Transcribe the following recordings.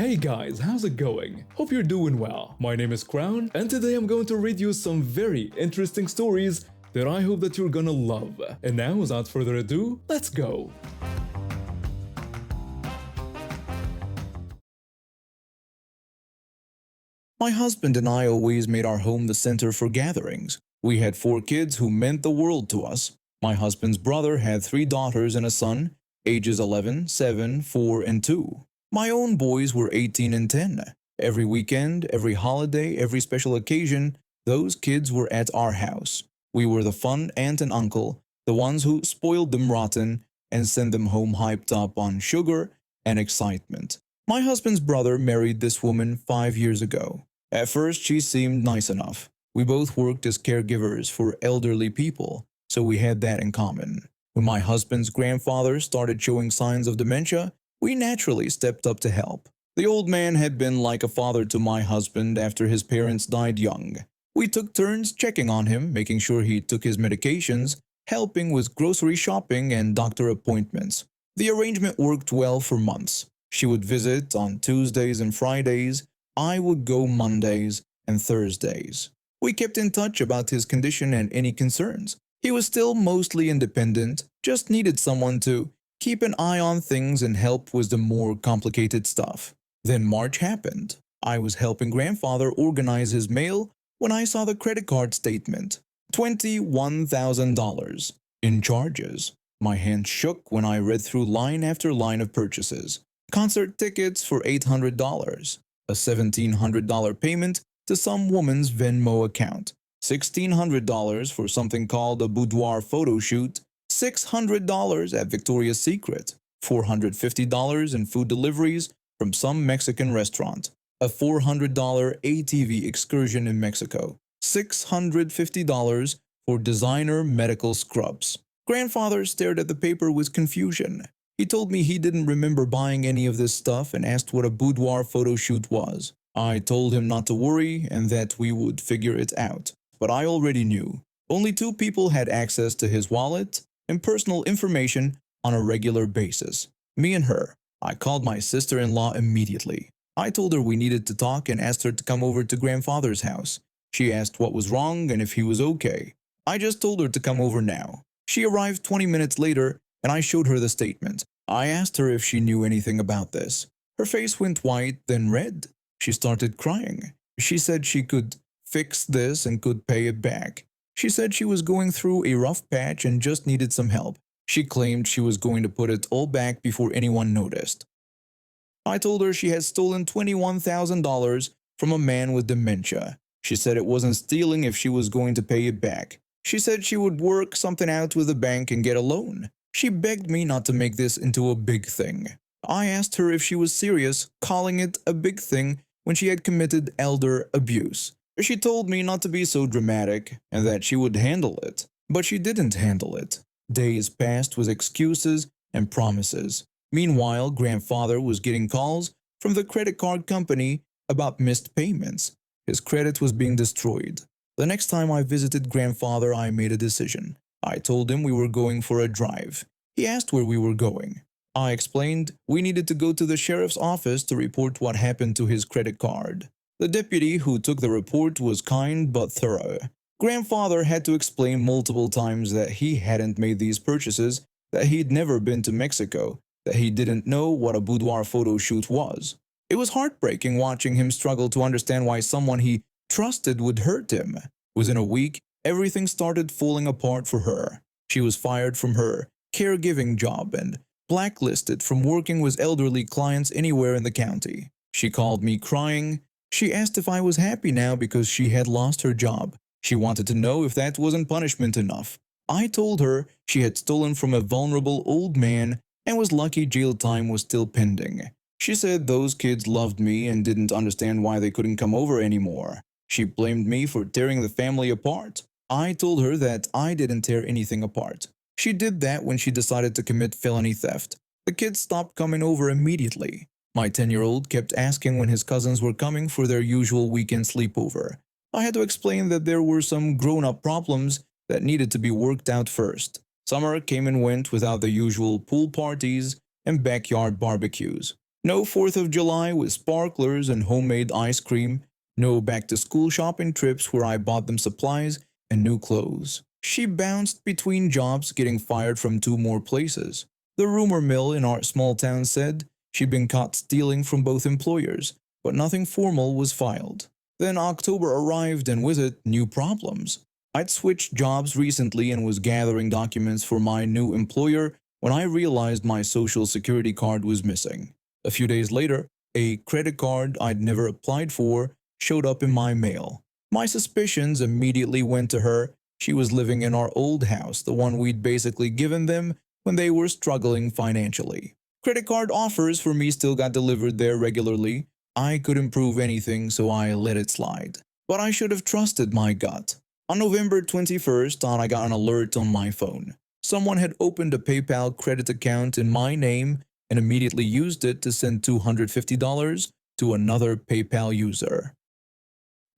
Hey guys, how's it going? Hope you're doing well. My name is Crown, and today I'm going to read you some very interesting stories that I hope that you're gonna love. And now, without further ado, let's go! My husband and I always made our home the center for gatherings. We had 4 kids who meant the world to us. My husband's brother had 3 daughters and a son, ages 11, 7, 4, and 2. My own boys were 18 and 10. Every weekend, every holiday, every special occasion, those kids were at our house. We were the fun aunt and uncle, the ones who spoiled them rotten and sent them home hyped up on sugar and excitement. My husband's brother married this woman 5 years ago. At first, she seemed nice enough. We both worked as caregivers for elderly people, so we had that in common. When my husband's grandfather started showing signs of dementia, we naturally stepped up to help. The old man had been like a father to my husband after his parents died young. We took turns checking on him, making sure he took his medications, helping with grocery shopping and doctor appointments. The arrangement worked well for months. She would visit on Tuesdays and Fridays. I would go Mondays and Thursdays. We kept in touch about his condition and any concerns. He was still mostly independent, just needed someone to keep an eye on things and help with the more complicated stuff. Then March happened. I was helping grandfather organize his mail when I saw the credit card statement. $21,000 in charges. My hand shook when I read through line after line of purchases. Concert tickets for $800. A $1,700 payment to some woman's Venmo account, $1,600 for something called a boudoir photo shoot, $600 at Victoria's Secret, $450 in food deliveries from some Mexican restaurant, a $400 ATV excursion in Mexico, $650 for designer medical scrubs. Grandfather stared at the paper with confusion. He told me he didn't remember buying any of this stuff and asked what a boudoir photo shoot was. I told him not to worry and that we would figure it out. But I already knew. Only 2 people had access to his wallet and personal information on a regular basis. Me and her. I called my sister-in-law immediately. I told her we needed to talk and asked her to come over to grandfather's house. She asked what was wrong and if he was okay. I just told her to come over now. She arrived 20 minutes later and I showed her the statement. I asked her if she knew anything about this. Her face went white, then red. She started crying. She said she could fix this and could pay it back. She said she was going through a rough patch and just needed some help. She claimed she was going to put it all back before anyone noticed. I told her she had stolen $21,000 from a man with dementia. She said it wasn't stealing if she was going to pay it back. She said she would work something out with the bank and get a loan. She begged me not to make this into a big thing. I asked her if she was serious, calling it a big thing when she had committed elder abuse. She told me not to be so dramatic and that she would handle it. But she didn't handle it. Days passed with excuses and promises. Meanwhile, grandfather was getting calls from the credit card company about missed payments. His credit was being destroyed. The next time I visited grandfather, I made a decision. I told him we were going for a drive. He asked where we were going. I explained we needed to go to the sheriff's office to report what happened to his credit card. The deputy who took the report was kind but thorough. Grandfather had to explain multiple times that he hadn't made these purchases, that he'd never been to Mexico, that he didn't know what a boudoir photo shoot was. It was heartbreaking watching him struggle to understand why someone he trusted would hurt him. Within a week, everything started falling apart for her. She was fired from her caregiving job and blacklisted from working with elderly clients anywhere in the county. She called me crying. She asked if I was happy now because she had lost her job. She wanted to know if that wasn't punishment enough. I told her she had stolen from a vulnerable old man and was lucky jail time was still pending. She said those kids loved me and didn't understand why they couldn't come over anymore. She blamed me for tearing the family apart. I told her that I didn't tear anything apart. She did that when she decided to commit felony theft. The kids stopped coming over immediately. My 10-year-old kept asking when his cousins were coming for their usual weekend sleepover. I had to explain that there were some grown-up problems that needed to be worked out first. Summer came and went without the usual pool parties and backyard barbecues. No 4th of July with sparklers and homemade ice cream. No back-to-school shopping trips where I bought them supplies and new clothes. She bounced between jobs, getting fired from 2 more places. The rumor mill in our small town said she'd been caught stealing from both employers, but nothing formal was filed. Then October arrived and with it, new problems. I'd switched jobs recently and was gathering documents for my new employer when I realized my social security card was missing. A few days later, a credit card I'd never applied for showed up in my mail. My suspicions immediately went to her. She was living in our old house, the one we'd basically given them when they were struggling financially. Credit card offers for me still got delivered there regularly. I couldn't prove anything, so I let it slide. But I should have trusted my gut. On November 21st, I got an alert on my phone. Someone had opened a PayPal credit account in my name and immediately used it to send $250 to another PayPal user.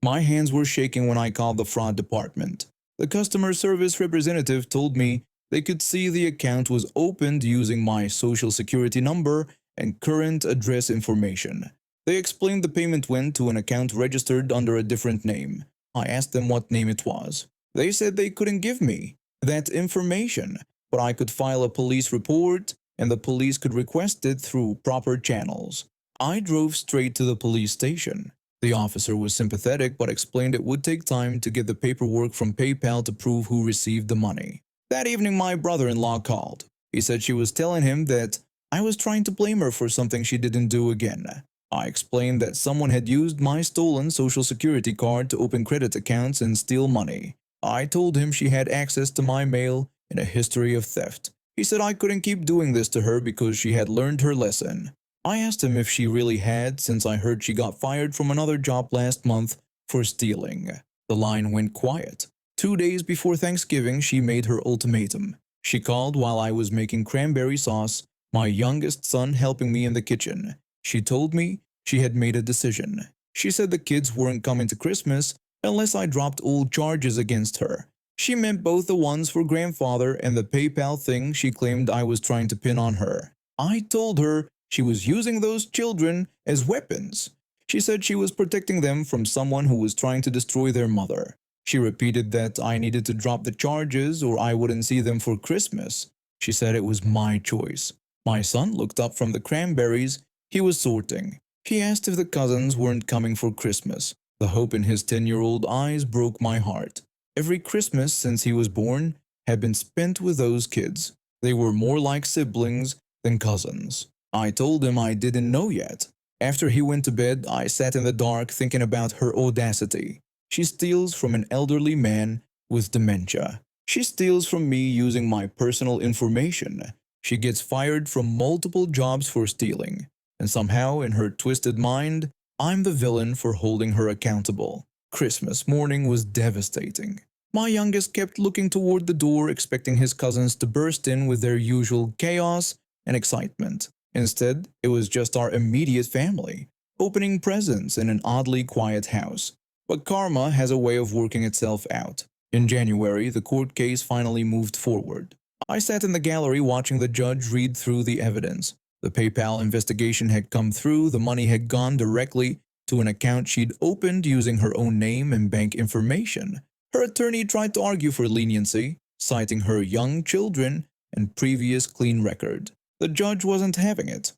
My hands were shaking when I called the fraud department. The customer service representative told me they could see the account was opened using my social security number and current address information. They explained the payment went to an account registered under a different name. I asked them what name it was. They said they couldn't give me that information, but I could file a police report and the police could request it through proper channels. I drove straight to the police station. The officer was sympathetic but explained it would take time to get the paperwork from PayPal to prove who received the money. That evening my brother-in-law called. He said she was telling him that I was trying to blame her for something she didn't do again. I explained that someone had used my stolen social security card to open credit accounts and steal money. I told him she had access to my mail and a history of theft. He said I couldn't keep doing this to her because she had learned her lesson. I asked him if she really had, since I heard she got fired from another job last month for stealing. The line went quiet. 2 days before Thanksgiving, she made her ultimatum. She called while I was making cranberry sauce, my youngest son helping me in the kitchen. She told me she had made a decision. She said the kids weren't coming to Christmas unless I dropped old charges against her. She meant both the ones for grandfather and the PayPal thing she claimed I was trying to pin on her. I told her she was using those children as weapons. She said she was protecting them from someone who was trying to destroy their mother. She repeated that I needed to drop the charges or I wouldn't see them for Christmas. She said it was my choice. My son looked up from the cranberries he was sorting. He asked if the cousins weren't coming for Christmas. The hope in his 10-year-old eyes broke my heart. Every Christmas since he was born had been spent with those kids. They were more like siblings than cousins. I told him I didn't know yet. After he went to bed, I sat in the dark thinking about her audacity. She steals from an elderly man with dementia. She steals from me using my personal information. She gets fired from multiple jobs for stealing. And somehow, in her twisted mind, I'm the villain for holding her accountable. Christmas morning was devastating. My youngest kept looking toward the door, expecting his cousins to burst in with their usual chaos and excitement. Instead, it was just our immediate family, opening presents in an oddly quiet house. But karma has a way of working itself out. In January, the court case finally moved forward. I sat in the gallery watching the judge read through the evidence. The PayPal investigation had come through, the money had gone directly to an account she'd opened using her own name and bank information. Her attorney tried to argue for leniency, citing her young children and previous clean record. The judge wasn't having it.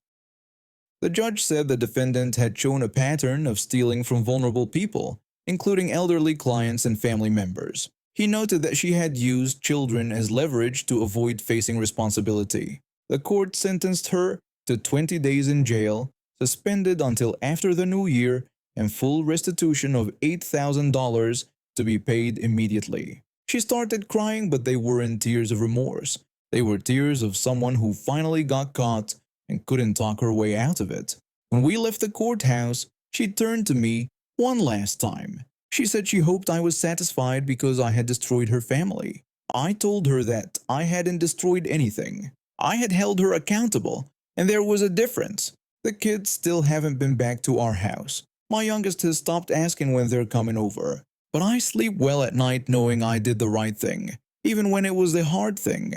The judge said the defendant had shown a pattern of stealing from vulnerable people, including elderly clients and family members. He noted that she had used children as leverage to avoid facing responsibility. The court sentenced her to 20 days in jail, suspended until after the new year, and full restitution of $8,000 to be paid immediately. She started crying, but they weren't tears of remorse. They were tears of someone who finally got caught and couldn't talk her way out of it. When we left the courthouse, she turned to me one last time. She said she hoped I was satisfied because I had destroyed her family. I told her that I hadn't destroyed anything. I had held her accountable, and there was a difference. The kids still haven't been back to our house. My youngest has stopped asking when they're coming over. But I sleep well at night knowing I did the right thing, even when it was the hard thing.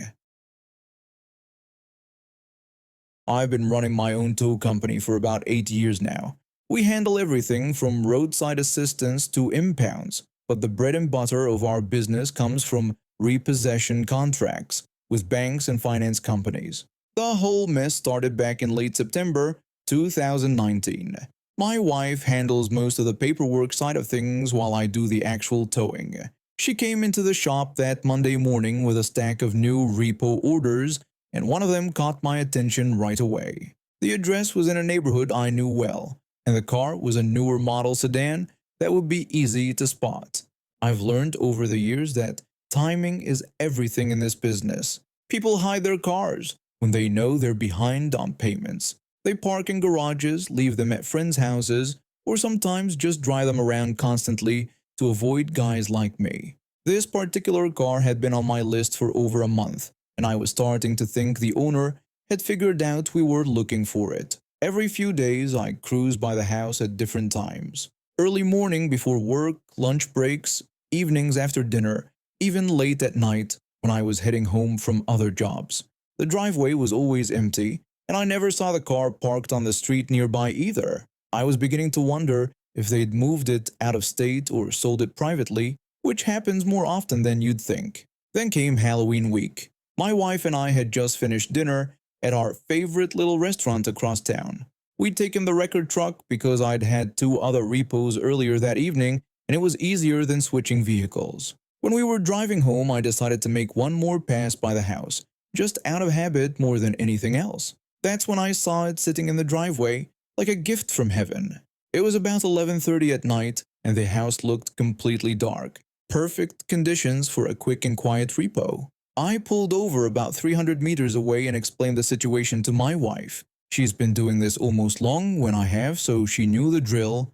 I've been running my own tow company for about 8 years now. We handle everything from roadside assistance to impounds, but the bread and butter of our business comes from repossession contracts with banks and finance companies. The whole mess started back in late September 2019. My wife handles most of the paperwork side of things while I do the actual towing. She came into the shop that Monday morning with a stack of new repo orders, and one of them caught my attention right away. The address was in a neighborhood I knew well, and the car was a newer model sedan that would be easy to spot. I've learned over the years that timing is everything in this business. People hide their cars when they know they're behind on payments. They park in garages, leave them at friends' houses, or sometimes just drive them around constantly to avoid guys like me. This particular car had been on my list for over a month, and I was starting to think the owner had figured out we were looking for it. Every few days, I cruised by the house at different times. Early morning before work, lunch breaks, evenings after dinner, even late at night when I was heading home from other jobs. The driveway was always empty, and I never saw the car parked on the street nearby either. I was beginning to wonder if they'd moved it out of state or sold it privately, which happens more often than you'd think. Then came Halloween week. My wife and I had just finished dinner at our favorite little restaurant across town. We'd taken the record truck because I'd had 2 other repos earlier that evening, and it was easier than switching vehicles. When we were driving home, I decided to make one more pass by the house, just out of habit more than anything else. That's when I saw it sitting in the driveway like a gift from heaven. It was about 11:30 at night, and the house looked completely dark. Perfect conditions for a quick and quiet repo. I pulled over about 300 meters away and explained the situation to my wife. She's been doing this almost long when I have, so she knew the drill.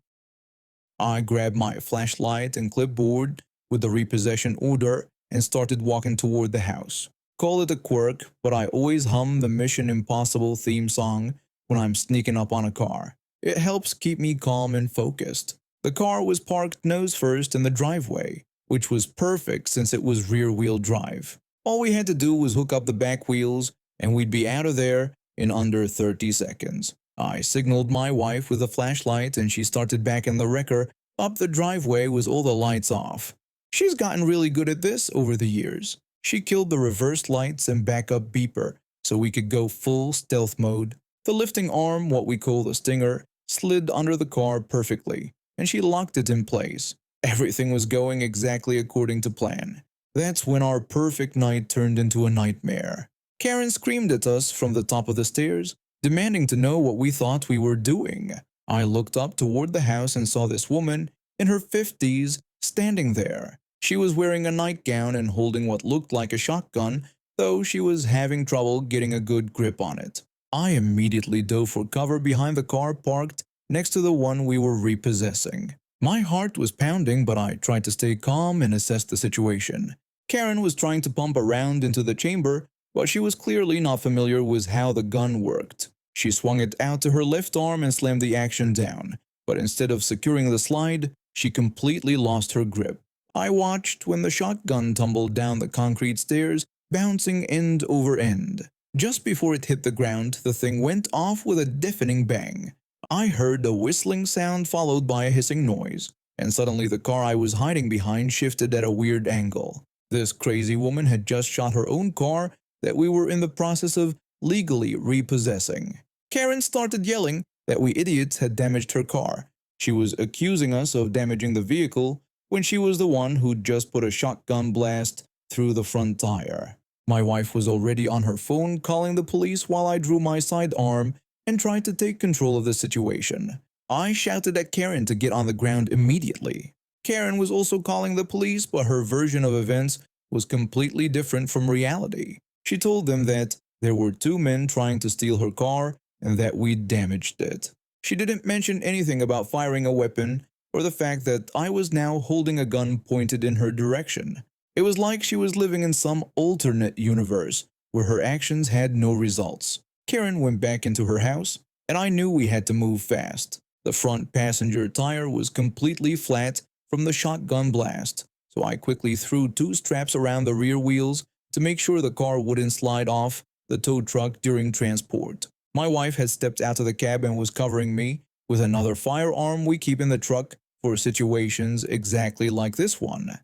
I grabbed my flashlight and clipboard with the repossession order and started walking toward the house. Call it a quirk, but I always hum the Mission Impossible theme song when I'm sneaking up on a car. It helps keep me calm and focused. The car was parked nose first in the driveway, which was perfect since it was rear-wheel drive. All we had to do was hook up the back wheels, and we'd be out of there in under 30 seconds. I signaled my wife with a flashlight, and she started backing the wrecker up the driveway with all the lights off. She's gotten really good at this over the years. She killed the reverse lights and backup beeper so we could go full stealth mode. The lifting arm, what we call the stinger, slid under the car perfectly, and she locked it in place. Everything was going exactly according to plan. That's when our perfect night turned into a nightmare. Karen screamed at us from the top of the stairs, demanding to know what we thought we were doing. I looked up toward the house and saw this woman in her 50s standing there. She was wearing a nightgown and holding what looked like a shotgun, though she was having trouble getting a good grip on it. I immediately dove for cover behind the car parked next to the one we were repossessing. My heart was pounding, but I tried to stay calm and assess the situation. Karen was trying to pump a round into the chamber, but she was clearly not familiar with how the gun worked. She swung it out to her left arm and slammed the action down, but instead of securing the slide, she completely lost her grip. I watched when the shotgun tumbled down the concrete stairs, bouncing end over end. Just before it hit the ground, the thing went off with a deafening bang. I heard a whistling sound followed by a hissing noise, and suddenly the car I was hiding behind shifted at a weird angle. This crazy woman had just shot her own car that we were in the process of legally repossessing. Karen started yelling that we idiots had damaged her car. She was accusing us of damaging the vehicle when she was the one who'd just put a shotgun blast through the front tire. My wife was already on her phone calling the police while I drew my sidearm and tried to take control of the situation. I shouted at Karen to get on the ground immediately. Karen was also calling the police, but her version of events was completely different from reality. She told them that there were 2 men trying to steal her car and that we'd damaged it. She didn't mention anything about firing a weapon or the fact that I was now holding a gun pointed in her direction. It was like she was living in some alternate universe where her actions had no results. Karen went back into her house, and I knew we had to move fast. The front passenger tire was completely flat from the shotgun blast, so I quickly threw 2 straps around the rear wheels to make sure the car wouldn't slide off the tow truck during transport. My wife had stepped out of the cab and was covering me with another firearm we keep in the truck for situations exactly like this one.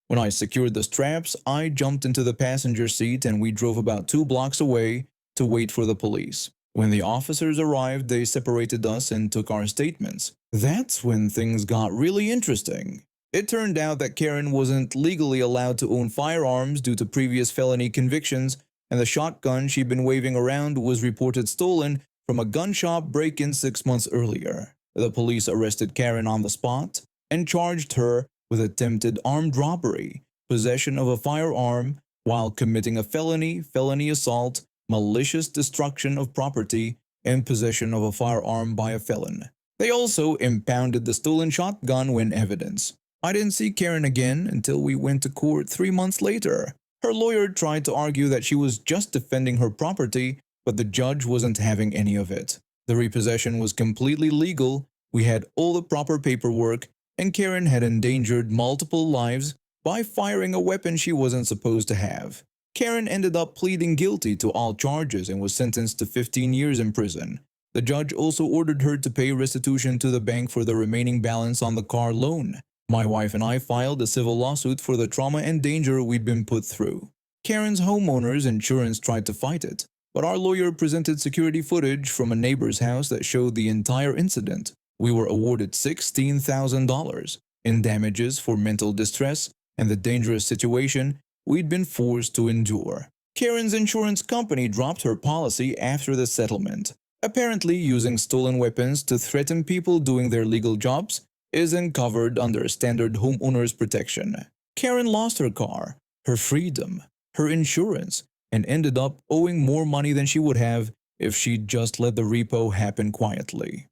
When I secured the straps, I jumped into the passenger seat and we drove about 2 blocks away to wait for the police. When the officers arrived, they separated us and took our statements. That's when things got really interesting. It turned out that Karen wasn't legally allowed to own firearms due to previous felony convictions, and the shotgun she'd been waving around was reported stolen from a gun shop break-in 6 months earlier. The police arrested Karen on the spot and charged her with attempted armed robbery, possession of a firearm while committing a felony assault, malicious destruction of property, and possession of a firearm by a felon. They also impounded the stolen shotgun when evidence. I didn't see Karen again until we went to court 3 months later. Her lawyer tried to argue that she was just defending her property, but the judge wasn't having any of it. The repossession was completely legal, we had all the proper paperwork, and Karen had endangered multiple lives by firing a weapon she wasn't supposed to have. Karen ended up pleading guilty to all charges and was sentenced to 15 years in prison. The judge also ordered her to pay restitution to the bank for the remaining balance on the car loan. My wife and I filed a civil lawsuit for the trauma and danger we'd been put through. Karen's homeowner's insurance tried to fight it, but our lawyer presented security footage from a neighbor's house that showed the entire incident. We were awarded $16,000 in damages for mental distress and the dangerous situation we'd been forced to endure. Karen's insurance company dropped her policy after the settlement. Apparently, using stolen weapons to threaten people doing their legal jobs isn't covered under standard homeowner's protection. Karen lost her car, her freedom, her insurance, and ended up owing more money than she would have if she'd just let the repo happen quietly.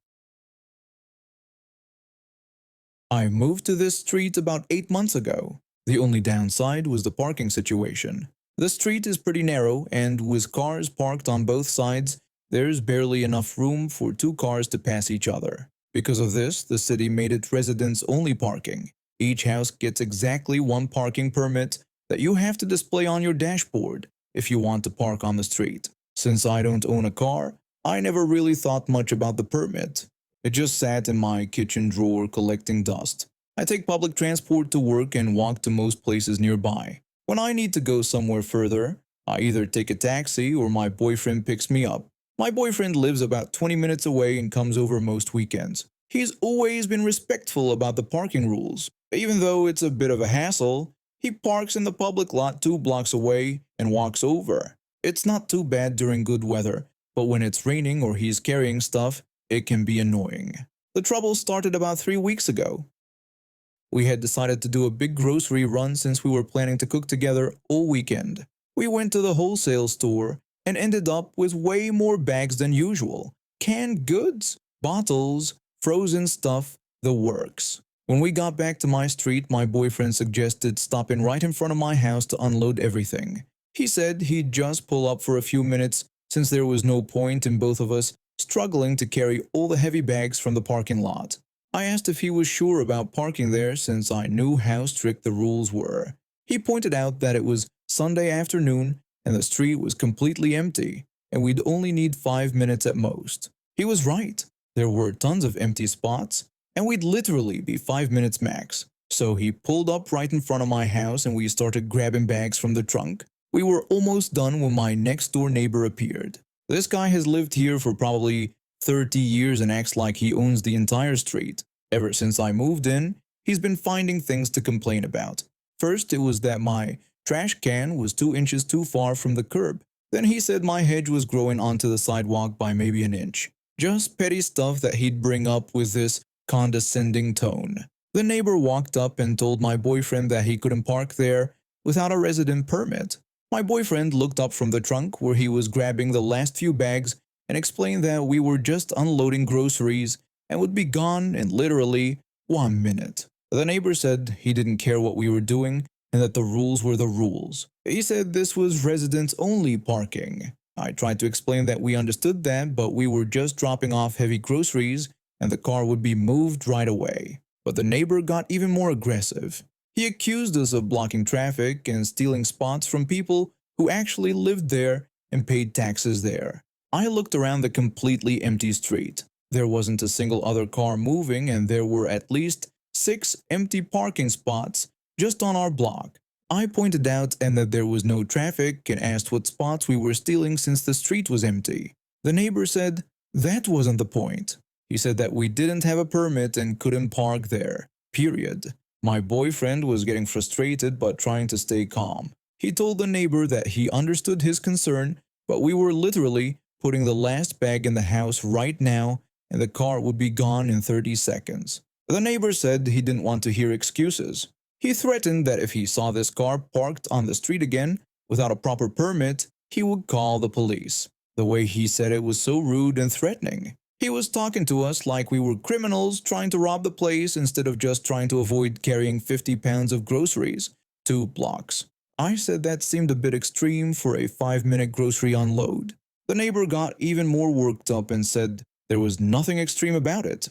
I moved to this street about 8 months ago. The only downside was the parking situation. The street is pretty narrow, and with cars parked on both sides, there's barely enough room for 2 cars to pass each other. Because of this, the city made it residents-only parking. Each house gets exactly 1 parking permit that you have to display on your dashboard if you want to park on the street. Since I don't own a car, I never really thought much about the permit. It just sat in my kitchen drawer collecting dust. I take public transport to work and walk to most places nearby. When I need to go somewhere further, I either take a taxi or my boyfriend picks me up. My boyfriend lives about 20 minutes away and comes over most weekends. He's always been respectful about the parking rules. Even though it's a bit of a hassle, he parks in the public lot 2 blocks away and walks over. It's not too bad during good weather, but when it's raining or he's carrying stuff, it can be annoying. The trouble started about 3 weeks ago. We had decided to do a big grocery run since we were planning to cook together all weekend. We went to the wholesale store and ended up with way more bags than usual. Canned goods, bottles, frozen stuff, the works. When we got back to my street, my boyfriend suggested stopping right in front of my house to unload everything. He said he'd just pull up for a few minutes since there was no point in both of us struggling to carry all the heavy bags from the parking lot. I asked if he was sure about parking there since I knew how strict the rules were. He pointed out that it was Sunday afternoon and the street was completely empty, and we'd only need 5 minutes at most. He was right. There were tons of empty spots, and we'd literally be 5 minutes max. So he pulled up right in front of my house and we started grabbing bags from the trunk. We were almost done when my next door neighbor appeared. This guy has lived here for probably 30 years and acts like he owns the entire street. Ever since I moved in, he's been finding things to complain about. First, it was that my trash can was 2 inches too far from the curb. Then he said my hedge was growing onto the sidewalk by maybe an inch. Just petty stuff that he'd bring up with this condescending tone. The neighbor walked up and told my boyfriend that he couldn't park there without a resident permit. My boyfriend looked up from the trunk where he was grabbing the last few bags and explained that we were just unloading groceries and would be gone in literally 1 minute. The neighbor said he didn't care what we were doing and that the rules were the rules. He said this was residents-only parking. I tried to explain that we understood that, but we were just dropping off heavy groceries and the car would be moved right away. But the neighbor got even more aggressive. He accused us of blocking traffic and stealing spots from people who actually lived there and paid taxes there. I looked around the completely empty street. There wasn't a single other car moving, and there were at least 6 empty parking spots just on our block. I pointed out and that there was no traffic and asked what spots we were stealing since the street was empty. The neighbor said that wasn't the point. He said that we didn't have a permit and couldn't park there. Period. My boyfriend was getting frustrated but trying to stay calm. He told the neighbor that he understood his concern, but we were literally putting the last bag in the house right now and the car would be gone in 30 seconds. The neighbor said he didn't want to hear excuses. He threatened that if he saw this car parked on the street again without a proper permit, he would call the police. The way he said it was so rude and threatening. He was talking to us like we were criminals trying to rob the place instead of just trying to avoid carrying 50 pounds of groceries 2 blocks. I said that seemed a bit extreme for a 5-minute grocery unload. The neighbor got even more worked up and said there was nothing extreme about it.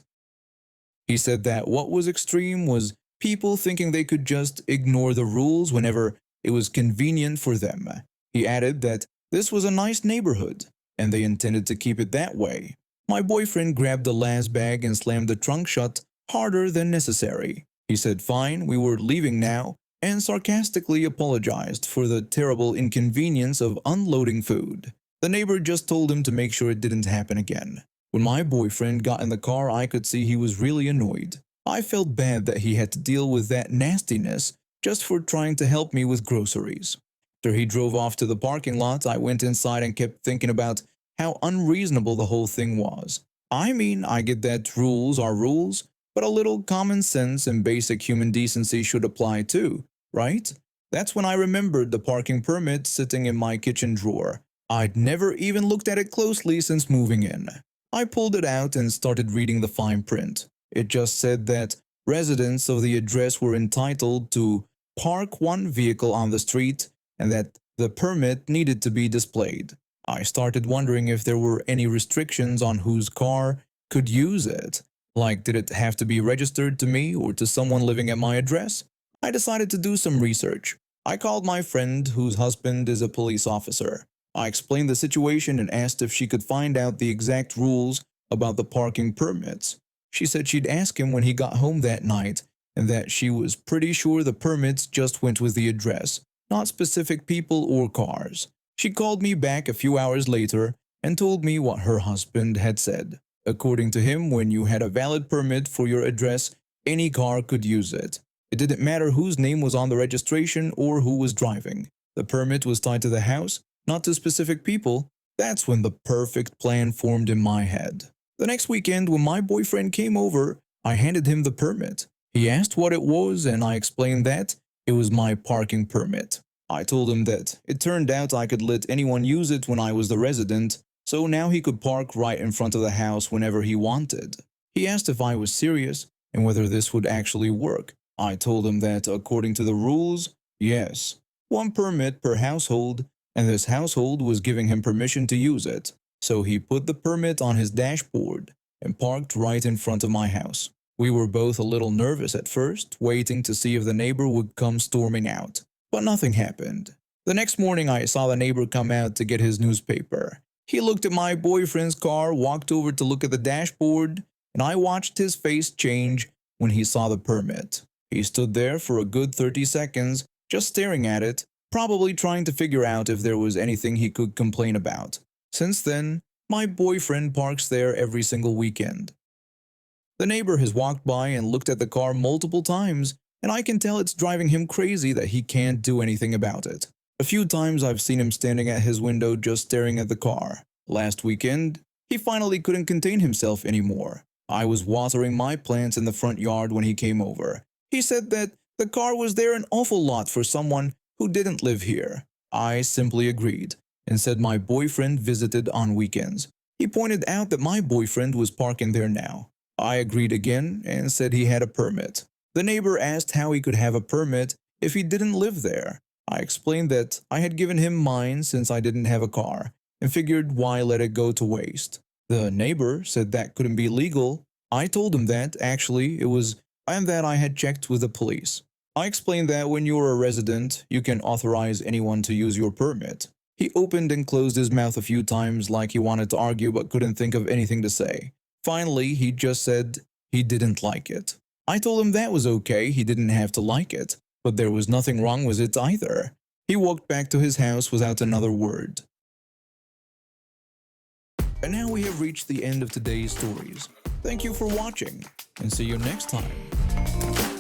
He said that what was extreme was people thinking they could just ignore the rules whenever it was convenient for them. He added that this was a nice neighborhood, and they intended to keep it that way. My boyfriend grabbed the last bag and slammed the trunk shut harder than necessary. He said fine, we were leaving now, and sarcastically apologized for the terrible inconvenience of unloading food. The neighbor just told him to make sure it didn't happen again. When my boyfriend got in the car, I could see he was really annoyed. I felt bad that he had to deal with that nastiness just for trying to help me with groceries. After he drove off to the parking lot, I went inside and kept thinking about how unreasonable the whole thing was. I mean, I get that rules are rules, but a little common sense and basic human decency should apply too, right? That's when I remembered the parking permit sitting in my kitchen drawer. I'd never even looked at it closely since moving in. I pulled it out and started reading the fine print. It just said that residents of the address were entitled to park 1 vehicle on the street and that the permit needed to be displayed. I started wondering if there were any restrictions on whose car could use it. Like, did it have to be registered to me or to someone living at my address? I decided to do some research. I called my friend whose husband is a police officer. I explained the situation and asked if she could find out the exact rules about the parking permits. She said she'd ask him when he got home that night and that she was pretty sure the permits just went with the address, not specific people or cars. She called me back a few hours later and told me what her husband had said. According to him, when you had a valid permit for your address, any car could use it. It didn't matter whose name was on the registration or who was driving. The permit was tied to the house, not to specific people. That's when the perfect plan formed in my head. The next weekend, when my boyfriend came over, I handed him the permit. He asked what it was, and I explained that it was my parking permit. I told him that it turned out I could let anyone use it when I was the resident, so now he could park right in front of the house whenever he wanted. He asked if I was serious and whether this would actually work. I told him that according to the rules, yes, 1 permit per household, and this household was giving him permission to use it. So he put the permit on his dashboard and parked right in front of my house. We were both a little nervous at first, waiting to see if the neighbor would come storming out. But nothing happened. The next morning I saw the neighbor come out to get his newspaper. He looked at my boyfriend's car, walked over to look at the dashboard, and I watched his face change when he saw the permit. He stood there for a good 30 seconds, just staring at it, probably trying to figure out if there was anything he could complain about. Since then, my boyfriend parks there every single weekend. The neighbor has walked by and looked at the car multiple times, and I can tell it's driving him crazy that he can't do anything about it. A few times I've seen him standing at his window just staring at the car. Last weekend, he finally couldn't contain himself anymore. I was watering my plants in the front yard when he came over. He said that the car was there an awful lot for someone who didn't live here. I simply agreed and said my boyfriend visited on weekends. He pointed out that my boyfriend was parking there now. I agreed again and said he had a permit. The neighbor asked how he could have a permit if he didn't live there. I explained that I had given him mine since I didn't have a car and figured why let it go to waste. The neighbor said that couldn't be legal. I told him that actually it was and that I had checked with the police. I explained that when you're a resident, you can authorize anyone to use your permit. He opened and closed his mouth a few times like he wanted to argue but couldn't think of anything to say. Finally, he just said he didn't like it. I told him that was okay, he didn't have to like it, but there was nothing wrong with it either. He walked back to his house without another word. And now we have reached the end of today's stories. Thank you for watching, and see you next time.